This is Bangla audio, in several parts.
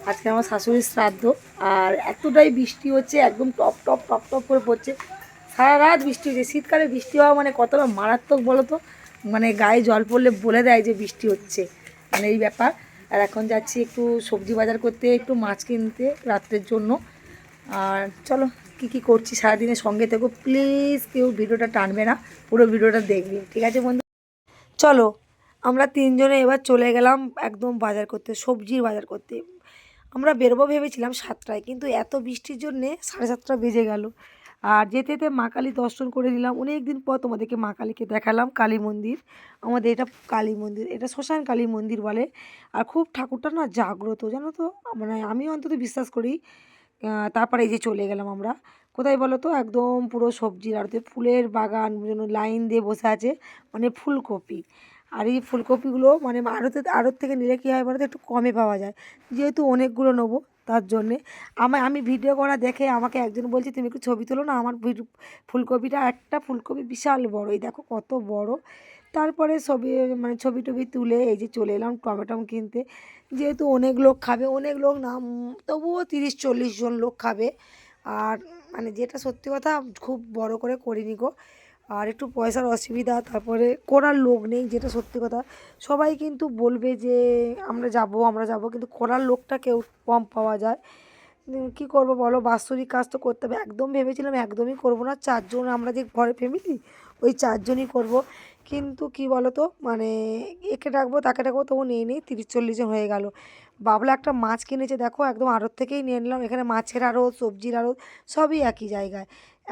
আজকে আমার শাশুড়ির শ্রাদ্ধ। আর এতটাই বৃষ্টি হচ্ছে, একদম টপ টপ টপ টপ করে পড়ছে। সারা রাত বৃষ্টি হচ্ছে। শীতকালে বৃষ্টি হওয়া মানে কতটা মারাত্মক বলো তো, মানে গায়ে জল পড়লে বলে দেয় যে বৃষ্টি হচ্ছে, মানে এই ব্যাপার। আর এখন যাচ্ছি একটু সবজি বাজার করতে, একটু মাছ কিনতে রাত্রের জন্য। আর চলো কী কী করছি সারাদিনের সঙ্গে থেকো, প্লিজ কেউ ভিডিওটা টানবে না, পুরো ভিডিওটা দেখবে, ঠিক আছে বন্ধু? চলো আমরা তিনজনে এবার চলে গেলাম একদম বাজার করতে, সবজির বাজার করতে। আমরা বেরোবো ভেবেছিলাম 7টায়, কিন্তু এত বৃষ্টির জন্যে 7:30 বেজে গেল। আর যেতে যেতে মা কালী দর্শন করে নিলাম। অনেক দিন পর তোমাদেরকে মা কালীকে দেখালাম, কালী মন্দির। আমাদের এটা কালী মন্দির, এটা শ্মশান কালী মন্দির বলে। আর খুব ঠাকুরটা না জাগ্রত, জানো তো, মানে আমি অন্তত বিশ্বাস করি। তারপরে এই যে চলে গেলাম আমরা কোথায় বলো তো, একদম পুরো সবজির আড়তে, ফুলের বাগান যেন লাইন দিয়ে বসে আছে, মানে ফুলকপি। আর এই ফুলকপিগুলো মানে আড়ত থেকে নিলে কী হয় বলো তো, একটু কমে পাওয়া যায়। যেহেতু অনেকগুলো নেবো তার জন্যে আমি ভিডিও করা দেখে আমাকে একজন বলছে তুমি একটু ছবি তোলো না আমার ফুলকপিটা। একটা ফুলকপি বিশাল বড়, এই দেখো কত বড়। তারপরে মানে ছবি টবি তুলে এই যে চলে এলাম টমেটো কিনতে। যেহেতু অনেক লোক খাবে, অনেক লোক না, তবুও 30-40 জন লোক খাবে। আর মানে যেটা সত্যি কথা, খুব বড় করে করিনি গো। আর একটু পয়সার অসুবিধা, তারপরে করার লোক নেই, যেটা সত্যি কথা। সবাই কিন্তু বলবে যে আমরা যাব আমরা যাব, কিন্তু করার লোকটা কেউ কম পাওয়া যায়। কী করবো বলো, বাৎসরিক কাজ তো করতে হবে। একদম ভেবেছিলাম একদমই করব না, 4জন আমরা যে ঘরে ফ্যামিলি, ওই 4জনই করব। কিন্তু কি বলো তো, মানে একে ডাকবো তাকে ডাকবো, তবু নেই 30-40 জন হয়ে গেল। বাবলা একটা মাছ কিনেছে দেখো, একদম আড়ত থেকেই নিয়ে নিলাম। এখানে মাছের আড়ত, সবজির আড়ত, সবই একই জায়গায়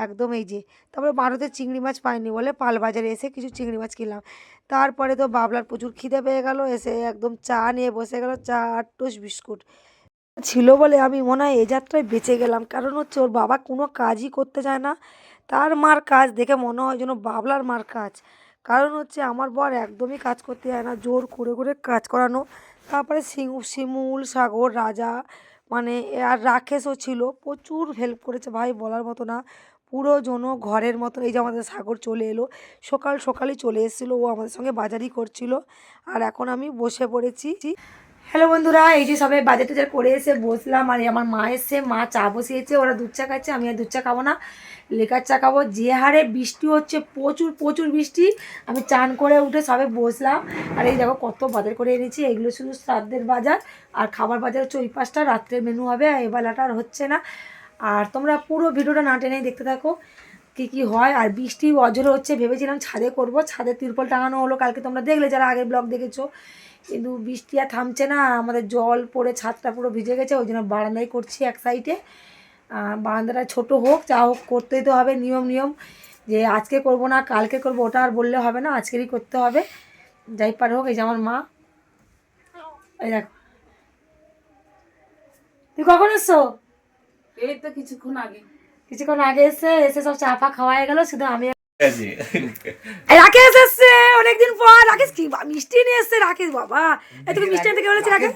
একদম। এই যে তারপরে ভারতে চিংড়ি মাছ পাইনি বলে পাল বাজারে এসে কিছু চিংড়ি মাছ কিনলাম। তারপরে তো বাবলার প্রচুর খিদে পেয়ে গেল, এসে একদম চা নিয়ে বসে গেল, চা আর টোস্ট বিস্কুট ছিল বলে আমি মনে হয় এ যাত্রায় বেঁচে গেলাম। কারণ হচ্ছে ওর বাবা কোনো কাজই করতে চায় না। তার মার কাজ দেখে মনে হয় যেন বাবলার মার কাজ। কারণ হচ্ছে আমার বর একদমই কাজ করতে চায় না, জোর করে করে কাজ করানো। তারপরে শিমুল, সাগর, রাজা, মানে আর রাকেশও ছিল, প্রচুর হেল্প করেছে ভাই, বলার মতো না। পুরো যেন ঘরের মতো। এই যে আমাদের সাগর চলে এলো, সকাল সকালই চলে এসেছিলো, ও আমাদের সঙ্গে বাজারই করছিল। আর এখন আমি বসে পড়েছি। হ্যালো বন্ধুরা, এই যে সবাই বাজার টাজার করে এসে বসলাম। আর আমার মা এসে, মা চা বসিয়েছে, ওরা দুধ চা খাচ্ছে, আমি আর দুধ চা খাবো না, লেকার চা খাবো। যে হারে বৃষ্টি হচ্ছে, প্রচুর প্রচুর বৃষ্টি। আমি চান করে উঠে সবে বসলাম। আর এই দেখো কত বাজার করে এনেছি, এগুলো শুধু শ্রাদ্ধের বাজার। আর খাবার বাজার হচ্ছে ওই 5টা, রাত্রের মেনু হবে, এবেলাটা আর হচ্ছে না। আর তোমরা পুরো ভিডিওটা না টেনে দেখতে থাকো কী কী হয়। আর বৃষ্টি অজরে হচ্ছে, ভেবেছিলাম ছাদে করব, ছাদের তিরপল টাঙানো হলো কালকে, তোমরা দেখলে যারা আগের ব্লগ দেখেছো। কিন্তু বৃষ্টি আর থামছে না, আমাদের জল পড়ে ছাদটা পুরো ভিজে গেছে, ওই জন্য বারান্দায় করছি এক সাইডে। বারান্দাটা ছোটো হোক যা হোক, করতেই তো হবে, নিয়ম যে আজকে করব না কালকে করব, ওটা আর বললে হবে না, আজকেরই করতে হবে, যাই পার হোক। এই যে আমার মা, এই দেখো। তুই কখন এসছো? এই তো কিছুক্ষণ আগে এসে সব চা ফা খাওয়া হয়ে গেল, শুধু আমি রাকেশ এসছে অনেকদিন পর। রাকেশ কি মিষ্টি নিয়ে এসছে রাকেশ, বাবা এই তুমি মিষ্টি আনতে কে বলেছি? রাকেশ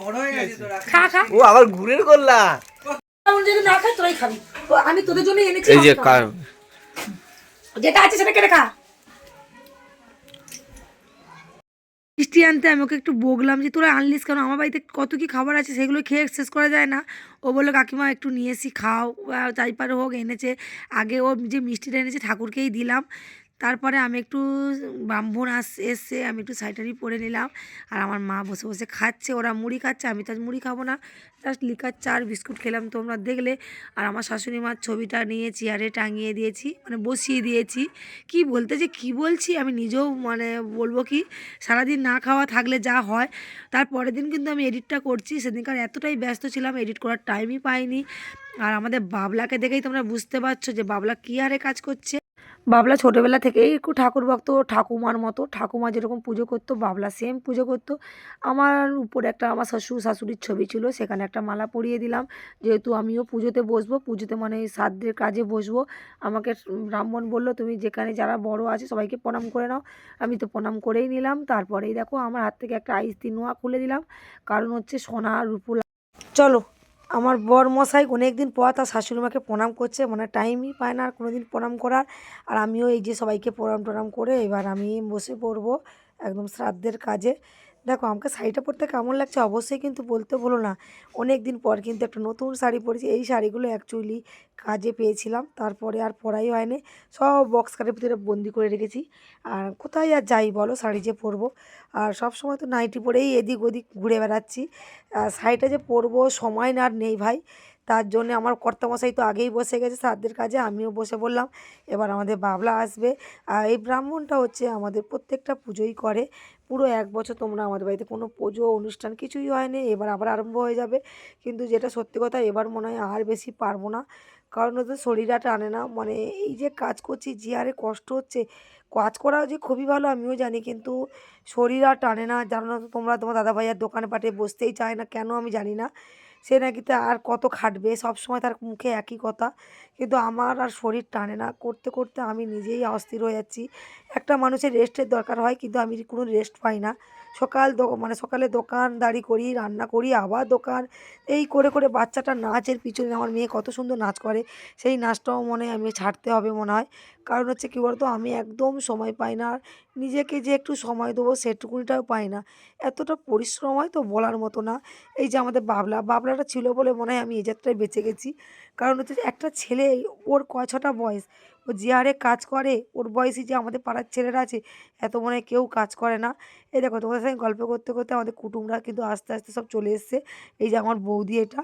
খা খা, ও আবার ঘুরে করলা। যদি না খাই তোরাই খাবি, তো আমি তোদের জন্য এনেছি। এই যে যেটা আছে সেটা কেটে খা। মিষ্টি আনতে আমি ওকে একটু বকলাম যে তোরা আনলিস কেন, আমার বাড়িতে কত কি খাবার আছে, সেগুলো খেয়ে শেষ করা যায় না। ও বললো কাকিমা একটু নিয়ে এসি খাও, তাই পারে হোক এনেছে। আগে ও যে মিষ্টিটা এনেছে ঠাকুরকেই দিলাম। তারপরে আমি একটু ব্রাহ্মণ এসছে, আমি একটু শাড়িটারি পরে নিলাম। আর আমার মা বসে বসে খাচ্ছে, ওরা মুড়ি খাচ্ছে, আমি তো আজ মুড়ি খাবো না, জাস্ট লিকার চা আর বিস্কুট খেলাম, তোমরা দেখলে। আর আমার শাশুড়ি মার ছবিটা নিয়ে চেয়ারে টাঙিয়ে দিয়েছি, মানে বসিয়ে দিয়েছি। কি বলতে যে কী বলছি আমি নিজেও মানে বলবো কি, সারাদিন না খাওয়া থাকলে যা হয়। তার পরের দিন কিন্তু আমি এডিটটা করছি, সেদিনকার এতটাই ব্যস্ত ছিলাম এডিট করার টাইমই পাইনি। আর আমাদের বাবলাকে দেখেই তোমরা বুঝতে পারছো যে বাবলা কী হারে কাজ করছে। বাবলা ছোটোবেলা থেকেই একটু ঠাকুর ভক্ত, ঠাকুমার মতো, ঠাকুমা যেরকম পুজো করতো বাবলা সেম পুজো করতো। আমার উপরে একটা আমার শ্বশুর শাশুড়ির ছবি ছিল, সেখানে একটা মালা পরিয়ে দিলাম। যেহেতু আমিও পুজোতে বসবো, পুজোতে মানে শ্রাদ্ধের কাজে বসবো, আমাকে ব্রাহ্মণ বললো তুমি যেখানে যারা বড় আছে সবাইকে প্রণাম করে নাও। আমি তো প্রণাম করেই নিলাম। তারপরেই দেখো আমার হাত থেকে একটা আইস্তি নোয়া খুলে দিলাম, কারণ হচ্ছে সোনা রূপো। চলো আমার বর মশাই অনেক দিন পর তার শাশুড়িমাকে প্রণাম করছে, মানে টাইমই পায় না আর কোনো দিন প্রণাম করার। আর আমিও এই যে সবাইকে প্রণাম টনাম করে এবার আমি বসে পড়বো একদম শ্রাদ্ধের কাজে। দেখো আমাকে শাড়িটা পরতে কেমন লাগছে অবশ্যই কিন্তু বলতে ভুলো না। অনেক দিন পর কিন্তু একটা নতুন শাড়ি পরেছি। এই শাড়িগুলো অ্যাকচুয়ালি কাজে পেয়েছিলাম, তারপরে আর পরাই হয়নি। সব বক্স খাটের ভিতরে বন্দি করে রেখেছি। আর কোথায় আর যাই বলো, শাড়ি যে পরবো। আর সব সময় তো নাইটি পরেই এদিক ওদিক ঘুরে বেড়াচ্ছি। আর শাড়িটা যে পরবো সময় না আর নেই ভাই। তার জন্য আমার কর্তামশাই তো আগেই বসে গেছে শ্রাদ্ধের কাজে, আমিও বসে বললাম। এবার আমাদের বাবলা আসবে। আর এই ব্রাহ্মণটা হচ্ছে আমাদের প্রত্যেকটা পুজোই করে। পুরো 1 বছর তোমরা আমাদের বাড়িতে কোনো পুজো অনুষ্ঠান কিছুই হয়নি, এবার আবার আরম্ভ হয়ে যাবে। কিন্তু যেটা সত্যি কথা, এবার মনে হয় আর বেশি পারবো না। কারণ ওদের শরীর আর টানে না, মানে এই যে কাজ করছি যে হারে কষ্ট হচ্ছে। কাজ করা যে খুবই ভালো আমিও জানি, কিন্তু শরীর আর টানে না। জানো না তো তোমরা, তোমার দাদা ভাইয়ের দোকানে পাঠিয়ে বসতেই চায় না, কেন আমি জানি না। সে নাকি তা আর কত খাটবে, সবসময় তার মুখে একই কথা। কিন্তু আমার আর শরীর টানে না, করতে করতে আমি নিজেই অস্থির হয়ে যাচ্ছি। একটা মানুষের রেস্টের দরকার হয়, কিন্তু আমি কোনো রেস্ট পাই না। মানে সকালে দোকানদারি করি, রান্না করি, আবার দোকান, এই করে করে বাচ্চাটা নাচের পিছনে, আমার মেয়ে কত সুন্দর নাচ করে, সেই নাচটাও মনে হয় আমি ছাড়তে হবে মনে হয়। কারণ হচ্ছে কী বলতো, আমি একদম সময় পাই না। আর নিজেকে যে একটু সময় দেবো সেটুকুনিটাও পাই না। এতটা পরিশ্রম হয় তো বলার মতো না। এই যে আমাদের বাবলাটা ছিল বলে মনে হয় আমি এই যাত্রায় বেঁচে গেছি। কারণ হচ্ছে যে একটা ছেলে, ওর কয় ছটা বয়স, ও যে হারে কাজ করে, ওর বয়সী যে আমাদের পাড়ার ছেলেরা আছে, এত মনে হয় কেউ কাজ করে না। এই দেখো তোমাদের সঙ্গে গল্প করতে করতে আমাদের কুটুমরা কিন্তু আস্তে আস্তে সব চলে এসছে। এই যে আমার বৌদি, এটা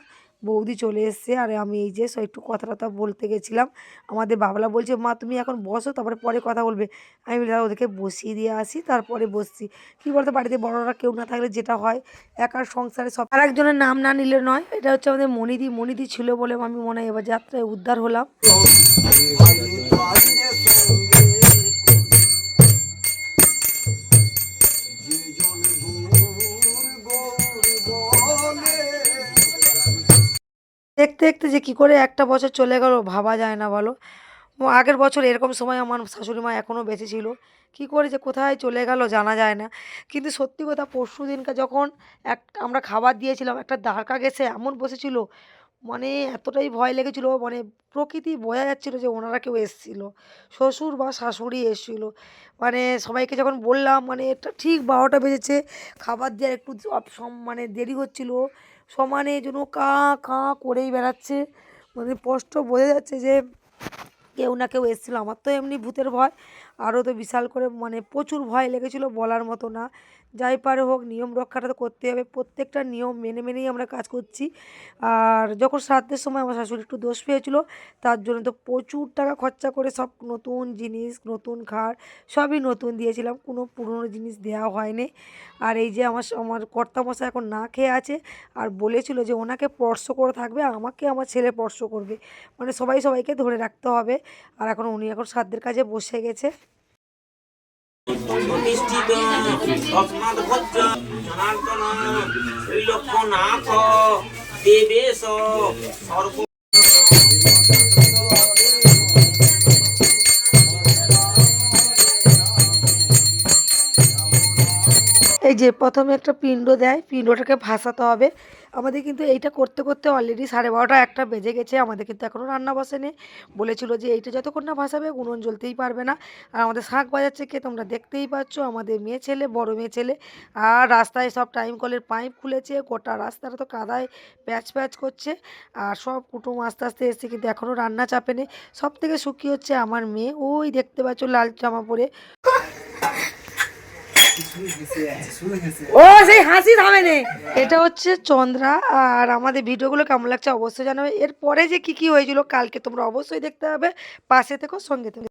বৌদি চলে এসছে। আর আমি এই যে একটু কথা টথা বলতে গেছিলাম। আমাদের বাবলা বলছে, মা তুমি এখন বসো, তারপরে পরে কথা বলবে। আমি বলি দাদা ওদেরকে বসিয়ে দিয়ে আসি, তারপরে বসছি। কী বলতো, বাড়িতে বড়রা কেউ না থাকলে যেটা হয়, একার সংসারে সব আর একজনের নাম না নিলে নয়। এটা হচ্ছে আমাদের মনিদি। মনিদি ছিল বলে আমি মনে হয় এবার যাত্রায় উদ্ধার হলাম। দেখতে দেখতে যে কী করে একটা বছর চলে গেল ভাবা যায় না বলো। আগের বছর এরকম সময় আমার শাশুড়ি মা এখনও বেঁচে ছিল। কী করে যে কোথায় চলে গেল জানা যায় না। কিন্তু সত্যি কথা, পরশু দিনকে যখন আমরা খাবার দিয়েছিলাম, একটা দ্বারকা গেছে এমন বসেছিল, মানে এতটাই ভয় লেগেছিল, মানে প্রকৃতি বোঝা যাচ্ছিল যে ওনারা কেউ এসেছিল, শ্বশুর বা শাশুড়ি এসেছিল। মানে সবাইকে যখন বললাম, মানে এটা ঠিক 12টা বেজেছে, খাবার দেওয়ার একটু মানে দেরি হচ্ছিল, সমানে যেন কাঁ কাঁ করেই বেড়াচ্ছে। মানে স্পষ্ট বোঝা যাচ্ছে যে কেউ না কেউ এসেছিলো। আমার তো এমনি ভূতের ভয়, আরও তো বিশাল করে মানে প্রচুর ভয় লেগেছিলো বলার মতো না। যাই পারে হোক, নিয়ম রক্ষাটা তো করতে হবে। প্রত্যেকটা নিয়ম মেনে মেনেই আমরা কাজ করছি। আর যখন শ্রাদ্ধের সময় আমার শাশুড়ি একটু দোষ পেয়েছিলো, তার জন্য তো প্রচুর টাকা খরচা করে সব নতুন জিনিস, নতুন খাট সবই নতুন দিয়েছিলাম, কোনো পুরনো জিনিস দেওয়া হয়নি। আর এই যে আমার আমার কর্তামশাই এখন না খেয়ে আছে, আর বলেছিল যে ওনাকে স্পর্শ করে থাকবে, আমাকে আমার ছেলে স্পর্শ করবে, মানে সবাই সবাইকে ধরে রাখতে হবে। আর এখন উনি এখন শ্রাদ্ধের কাজে বসে গেছে। প্রতিষ্ঠিত তস্মাৎ ভোজ্য সনাতন ত্রিলক্ষণাথ দেবেশ সর্ব। এই যে প্রথমে একটা পিণ্ড দেয়, পিণ্ডটাকে ভাসাতে হবে। আমাদের কিন্তু এইটা করতে করতে অলরেডি 12:30 1টা বেজে গেছে। আমাদের কিন্তু এখনও রান্না বসেনি। বলেছিল যে এইটা যতক্ষণ না ভাসাবে উনুন জ্বলতেই পারবে না। আর আমাদের শাঁখ বাজাচ্ছে কে তোমরা দেখতেই পাচ্ছ, আমাদের মেয়ে ছেলে, বড় মেয়ে ছেলে। আর রাস্তায় সব টাইম কলের পাইপ খুলেছে, গোটা রাস্তাটা তো কাদায় প্যাচ প্যাচ করছে। আর সব কুটুম আস্তে আস্তে এসছে, কিন্তু এখনও রান্না চাপেনি। সব থেকে সুখী হচ্ছে আমার মেয়ে, ওই দেখতে পাচ্ছ লাল জামা পরে। ও সেই হাসি থামে নে। এটা হচ্ছে চন্দ্রা। আর আমাদের ভিডিওগুলো কেমন লাগছে অবশ্যই জানাবে। এরপরে যে কি কি হয়েছিল কালকে তোমরা অবশ্যই দেখতে হবে। পাশে থেকো, সঙ্গে থেকো।